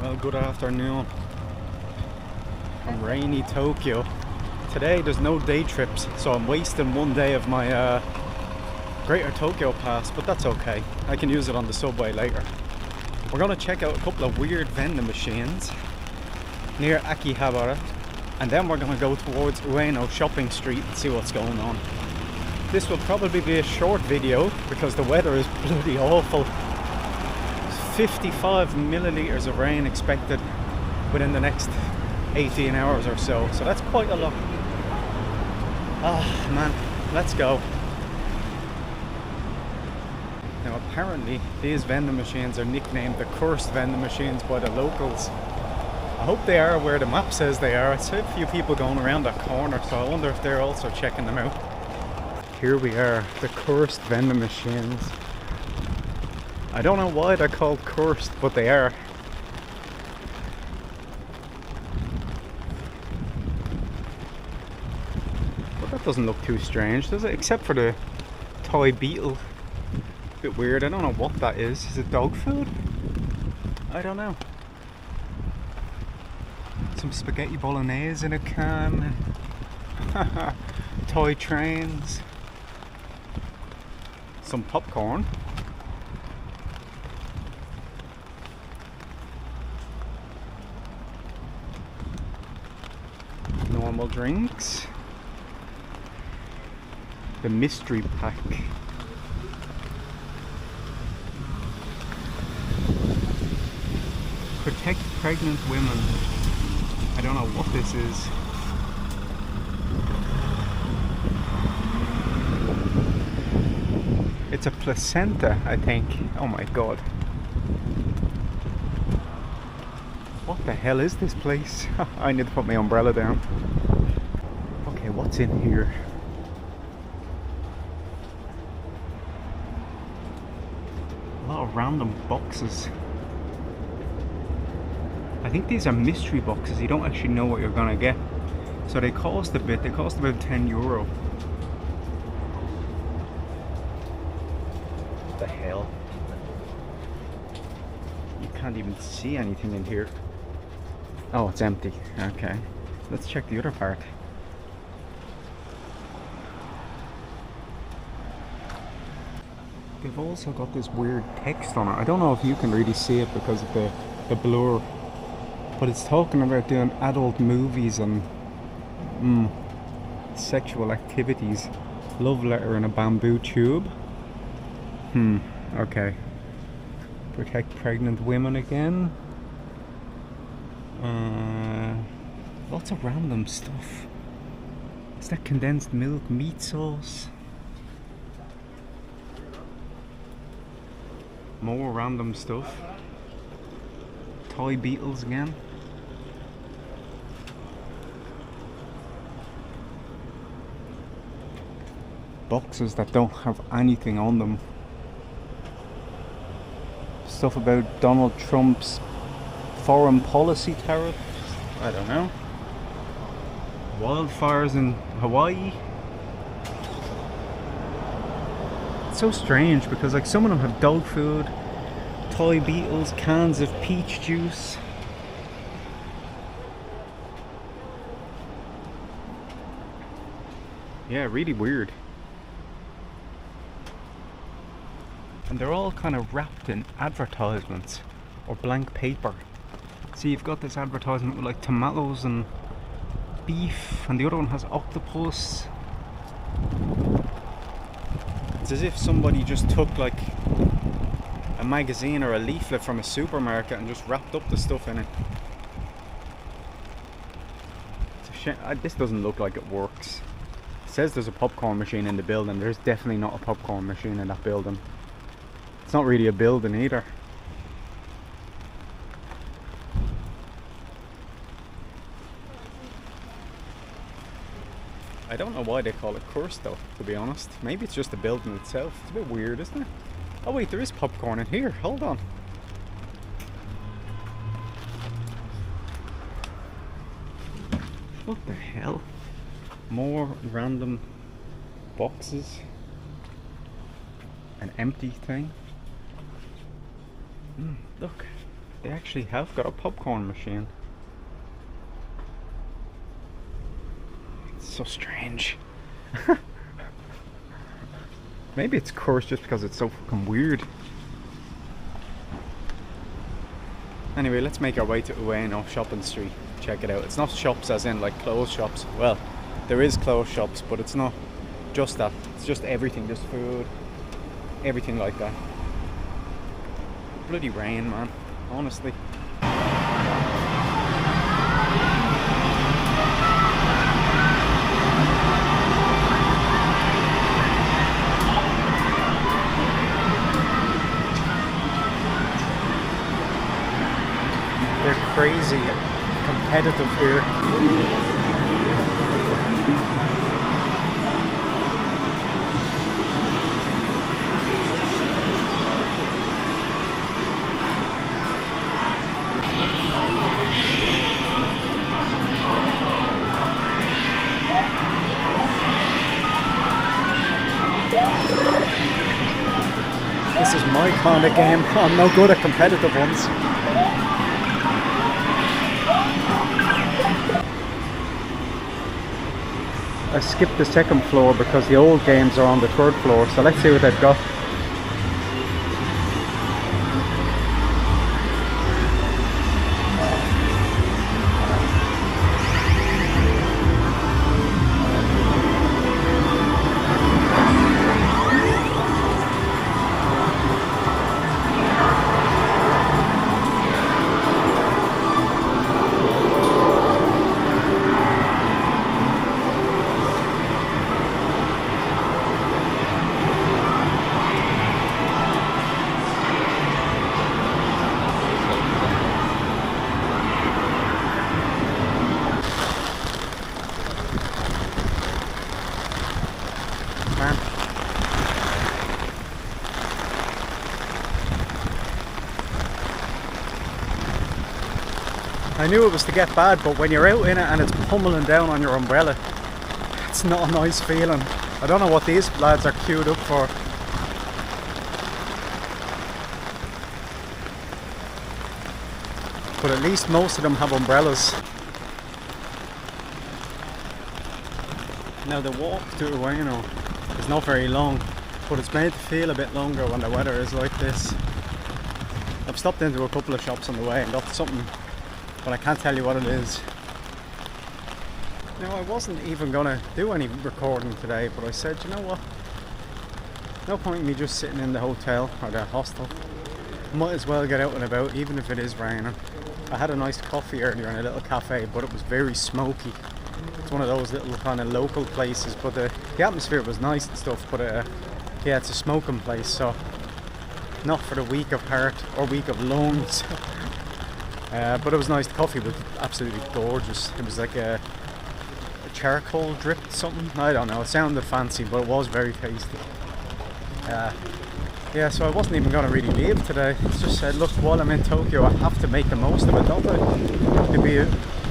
Well, good afternoon from rainy Tokyo. Today there's no day trips, so I'm wasting one day of my Greater Tokyo Pass, but that's okay. I can use it on the subway later. We're going to check out a couple of weird vending machines near Akihabara, and then we're going to go towards Ueno shopping street and see what's going on. This will probably be a short video because the weather is bloody awful. 55 milliliters of rain expected within the next 18 hours or so, so that's quite a lot. Ah, man, let's go. Now apparently these vending machines are nicknamed the cursed vending machines by the locals. I hope they are where the map says they are. I see a few people going around that corner, so I wonder if they're also checking them out. Here we are, the cursed vending machines. I don't know why they're called cursed, but they are. But that doesn't look too strange, does it? Except for the toy beetle. A bit weird. I don't know what that is. Is it dog food? I don't know. Some spaghetti bolognese in a can. Toy trains. Some popcorn. Normal drinks. The mystery pack. Protect pregnant women. I don't know what this is. It's a placenta, I think. Oh my god. What the hell is this place? I need to put my umbrella down. Okay, what's in here? A lot of random boxes. I think these are mystery boxes. You don't actually know what you're gonna get. So they cost a bit. They cost about €10. What the hell? You can't even see anything in here. Oh, it's empty. Okay. Let's check the other part. They've also got this weird text on it. I don't know if you can really see it because of the blur. But it's talking about doing adult movies and sexual activities. Love letter in a bamboo tube. Okay. Protect pregnant women again. Lots of random stuff. Is that condensed milk, meat sauce? More random stuff. Toy beetles again. Boxes that don't have anything on them. Stuff about Donald Trump's foreign policy tariffs. I don't know. Wildfires in Hawaii. It's so strange because like some of them have dog food, toy beetles, cans of peach juice. Yeah, really weird. And they're all kind of wrapped in advertisements or blank paper. See, you've got this advertisement with like tomatoes and beef, and the other one has octopus. It's as if somebody just took like a magazine or a leaflet from a supermarket and just wrapped up the stuff in it. It's a shame. This doesn't look like it works. It says there's a popcorn machine in the building. There's definitely not a popcorn machine in that building. It's not really a building either. I don't know why they call it cursed though, to be honest. Maybe it's just the building itself. It's a bit weird, isn't it? Oh wait, there is popcorn in here. Hold on. What the hell? More random boxes. An empty thing. Look. They actually have got a popcorn machine. It's so strange. Maybe it's cursed just because it's so fucking weird. Anyway, let's make our way to Ueno shopping street. Check it out. It's not shops as in like clothes shops. Well, there is clothes shops, but it's not just that. It's just everything, just food, everything like that. Bloody rain, man. Honestly. They're crazy competitive here. This is my kind of game. I'm no good at competitive ones. I skipped the second floor because the old games are on the third floor, so let's see what they've got. Man. I knew it was to get bad, but when you're out in it and it's pummeling down on your umbrella, it's not a nice feeling. I don't know what these lads are queued up for. But at least most of them have umbrellas. Now the walk to Ueno is not very long, but it's made to feel a bit longer when the weather is like this. I've stopped into a couple of shops on the way and got something, but I can't tell you what it is. Now I wasn't even gonna do any recording today, but I said, you know what? No point in me just sitting in the hotel or the hostel. Might as well get out and about, even if it is raining. I had a nice coffee earlier in a little cafe, but it was very smoky. It's one of those little kind of local places, but the atmosphere was nice and stuff, but yeah, it's a smoking place, so not for the weak of heart or weak of lungs. But it was nice. The coffee was absolutely gorgeous. It was like a charcoal drip something, I don't know, it sounded fancy, but it was very tasty. Yeah, so I wasn't even going to really leave today. It's just said, look, while I'm in Tokyo I have to make the most of it, don't I? It'd be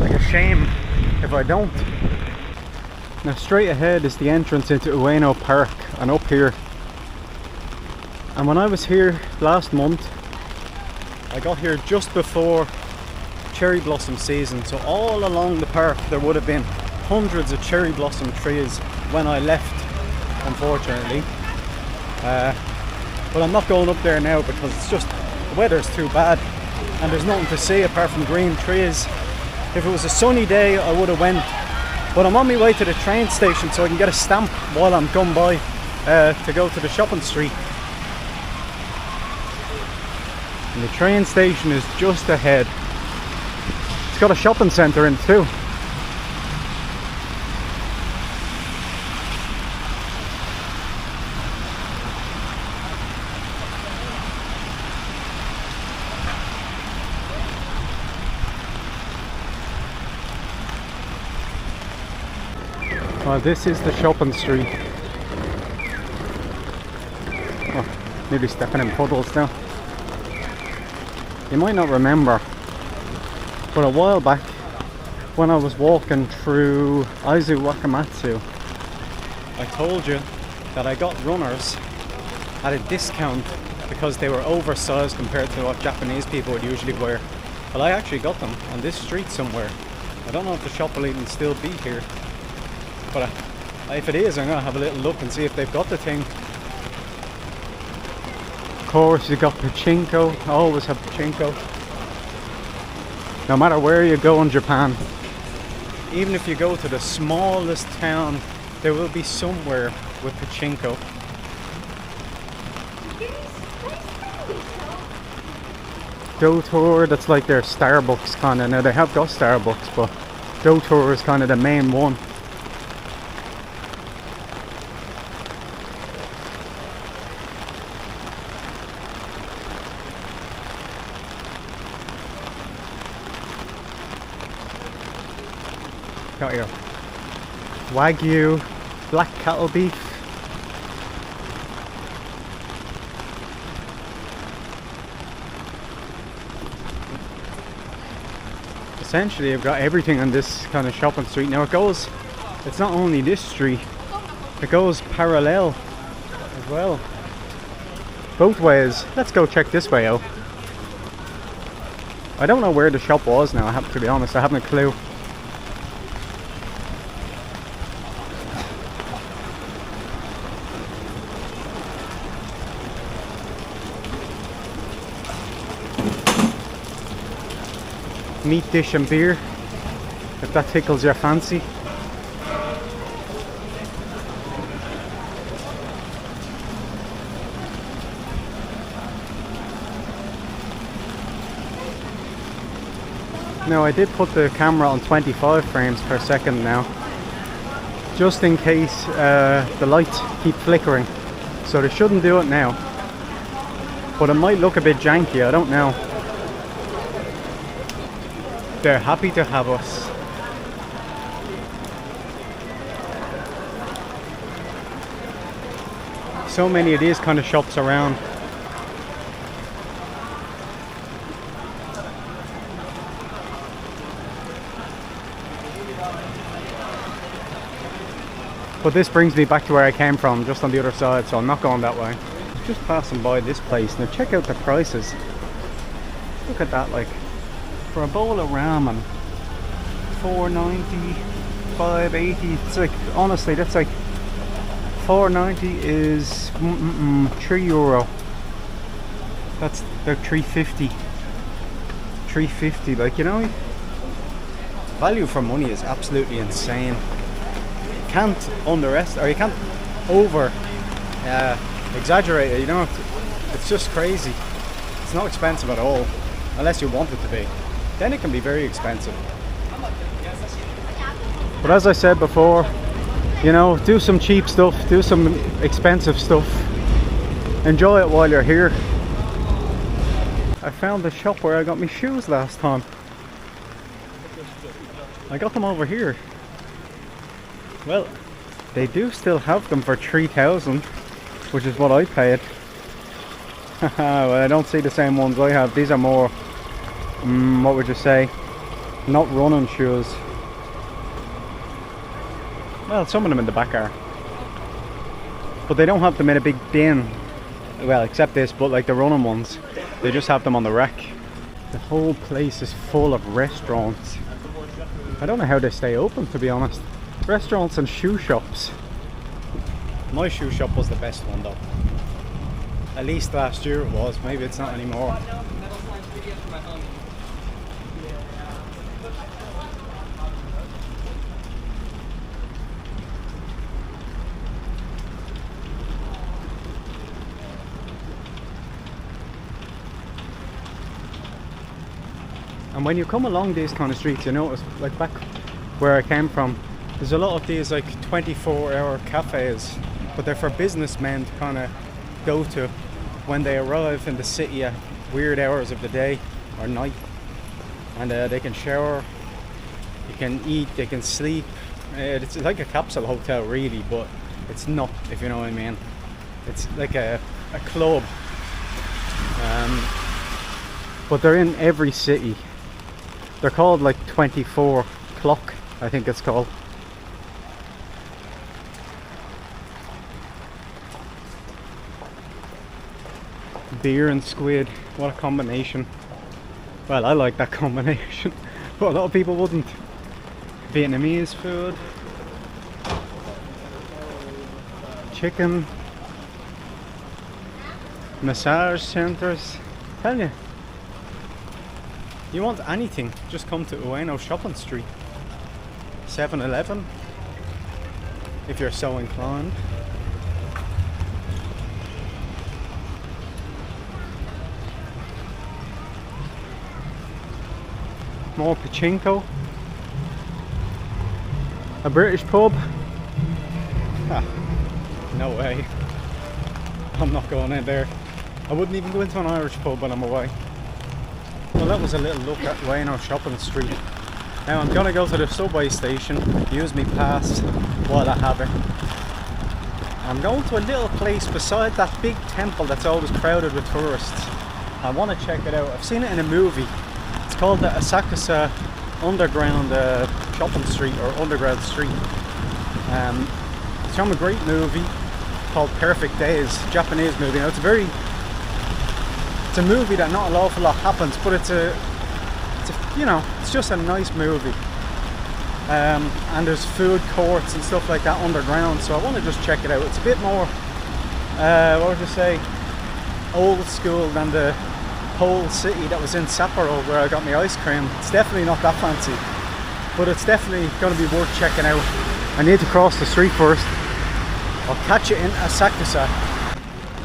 like a shame if I don't. Now straight ahead is the entrance into Ueno Park, and up here. And when I was here last month, I got here just before cherry blossom season, so all along the park there would have been hundreds of cherry blossom trees when I left, unfortunately. But I'm not going up there now because it's just, the weather's too bad and there's nothing to see apart from green trees. If it was a sunny day I would have went, but I'm on my way to the train station so I can get a stamp while I'm going by to go to the shopping street. And the train station is just ahead. It's got a shopping centre in it too. Well, this is the shopping street. Oh, maybe stepping in puddles now. You might not remember, but a while back when I was walking through Aizu Wakamatsu, I told you that I got runners at a discount because because they were oversized compared to what Japanese people would usually wear. But I actually got them on this street somewhere. I don't know if the shop will even still be here, but if it is, I'm gonna have a little look and see if they've got the thing. Of course, you got pachinko. I always have pachinko. No matter where you go in Japan, even if you go to the smallest town, there will be somewhere with pachinko. Tour, that's like their Starbucks kind of. Now they have got Starbucks, but Tour is kind of the main one. Got your Wagyu black cattle beef. Essentially, you've got everything on this kind of shopping street. Now it's not only this street, it goes parallel as well. Both ways. Let's go check this way out. I don't know where the shop was now, I have to be honest, I haven't a clue. Meat dish and beer, if that tickles your fancy. Now I did put the camera on 25 frames per second now, just in case the lights keep flickering, so they shouldn't do it now, but it might look a bit janky, I don't know. They're happy to have us. So many of these kind of shops around. But this brings me back to where I came from, just on the other side, so I'm not going that way. Just passing by this place. Now check out the prices. Look at that, like. For a bowl of ramen, $4.90, $5.80. It's like, honestly, that's like $4.90 is €3. That's they're $3.50. $3.50, like, you know, value for money is absolutely insane. You can't underestimate, or you can't over exaggerate it. You know, it's just crazy. It's not expensive at all, unless you want it to be. Then it can be very expensive. But as I said before, you know, do some cheap stuff, do some expensive stuff. Enjoy it while you're here. I found the shop where I got my shoes last time. I got them over here. Well, they do still have them for 3,000, which is what I paid. Well, I don't see the same ones I have. These are more, what would you say, not running shoes. Well, some of them in the back are, but they don't have them in a big bin. Well, except this, but like the running ones, they just have them on the rack. The whole place is full of restaurants. I don't know how they stay open, to be honest. Restaurants and shoe shops. My shoe shop was the best one though. At least last year it was, maybe it's not anymore. And when you come along these kind of streets, you notice, like back where I came from, there's a lot of these like 24-hour cafes, but they're for businessmen to kind of go to when they arrive in the city at weird hours of the day or night. And they can shower, you can eat, they can sleep. It's like a capsule hotel really, but it's not, if you know what I mean. It's like a club. But they're in every city. They're called like 24 Clock, I think it's called. Beer and squid, what a combination. Well, I like that combination, but a lot of people wouldn't. Vietnamese food, chicken, massage centers. Tell you, you want anything, just come to Ueno Shopping Street. 7-Eleven, if you're so inclined. More pachinko. A British pub. Ah, no way. I'm not going in there. I wouldn't even go into an Irish pub when I'm away. Well, that was a little look at Ueno Shopping Street. Now I'm gonna go to the subway station, use me pass while I have it. I'm going to a little place beside that big temple that's always crowded with tourists. I want to check it out. I've seen it in a movie. It's called the Asakusa Underground Shopping Street, or Underground Street. It's from a great movie called Perfect Days, Japanese movie. Now it's a movie that not an awful lot happens, but it's just a nice movie. And there's food courts and stuff like that underground, so I want to just check it out. It's a bit more, what would you say, old school than the whole city that was in Sapporo where I got my ice cream. It's definitely not that fancy, but it's definitely going to be worth checking out. I need to cross the street first. I'll catch you in Asakusa.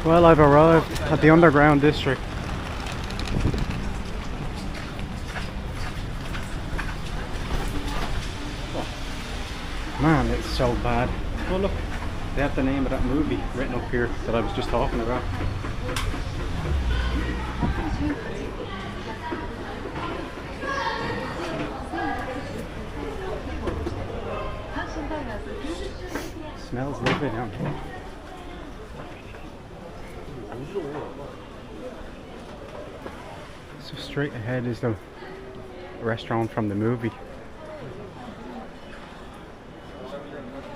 Well, I've arrived at the underground district. Man, it's so bad. Oh look, they have the name of that movie written up here that I was just talking about. Smells lovely down here. So straight ahead is the restaurant from the movie.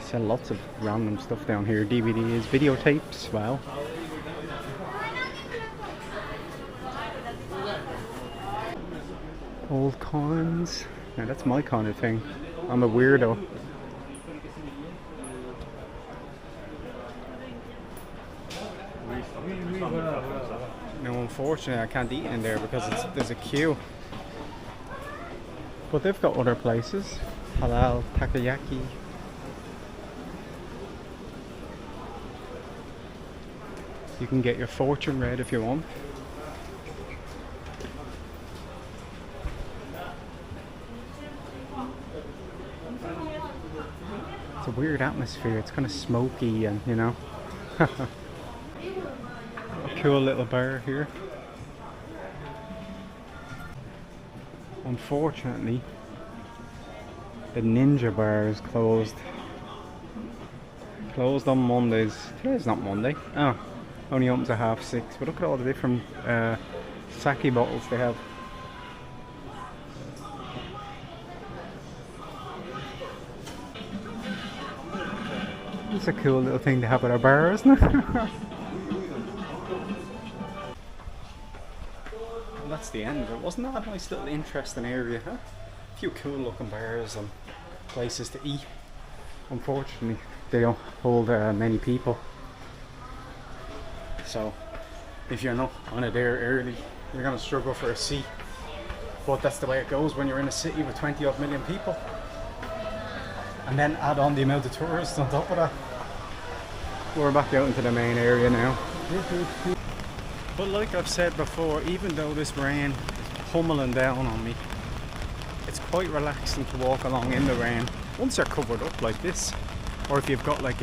Sell lots of random stuff down here. DVDs, videotapes, wow. Old coins. Now that's my kind of thing. I'm a weirdo. No, unfortunately I can't eat in there because there's a queue. But they've got other places. Halal takoyaki. You can get your fortune read if you want. It's a weird atmosphere. It's kind of smoky and, you know. A cool little bar here. Unfortunately, the Ninja Bar is closed. Closed on Mondays. Today's not Monday. Oh, only opens at 6:30. But look at all the different sake bottles they have. It's a cool little thing to have at a bar, isn't it? And that's the end of it. Wasn't that a nice little interesting area, huh? A few cool looking bars and places to eat. Unfortunately, they don't hold many people. So, if you're not on it there early, you're going to struggle for a seat. But that's the way it goes when you're in a city with 20 odd million people. And then add on the amount of tourists on top of that. We're back out into the main area now. But like I've said before, even though this rain is pummeling down on me, it's quite relaxing to walk along in the rain once you're covered up like this. Or if you've got like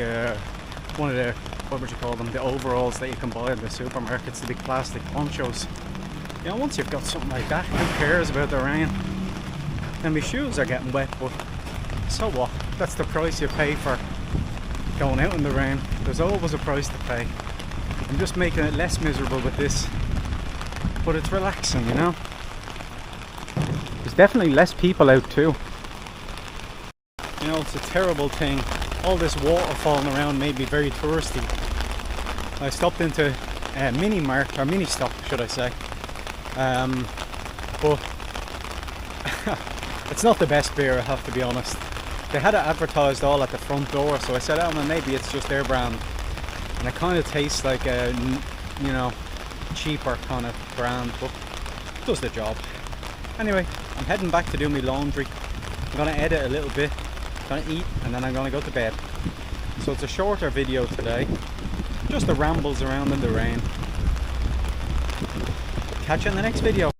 one of the, what would you call them, the overalls that you can buy in the supermarkets, the big plastic ponchos. You know, once you've got something like that, who cares about the rain? And my shoes are getting wet, but so what? That's the price you pay for going out in the rain. There's always a price to pay. I'm just making it less miserable with this, but it's relaxing, you know. There's definitely less people out too. You know, it's a terrible thing. All this water falling around made me very thirsty. I stopped into mini mart, or mini stop should I say. But it's not the best beer, I have to be honest. They had it advertised all at the front door, so I said, oh man, maybe it's just their brand. And it kind of tastes like a, you know, cheaper kind of brand, but it does the job. Anyway, I'm heading back to do my laundry. I'm gonna edit a little bit, gonna eat, and then I'm gonna go to bed. So it's a shorter video today, just the rambles around in the rain. Catch you in the next video.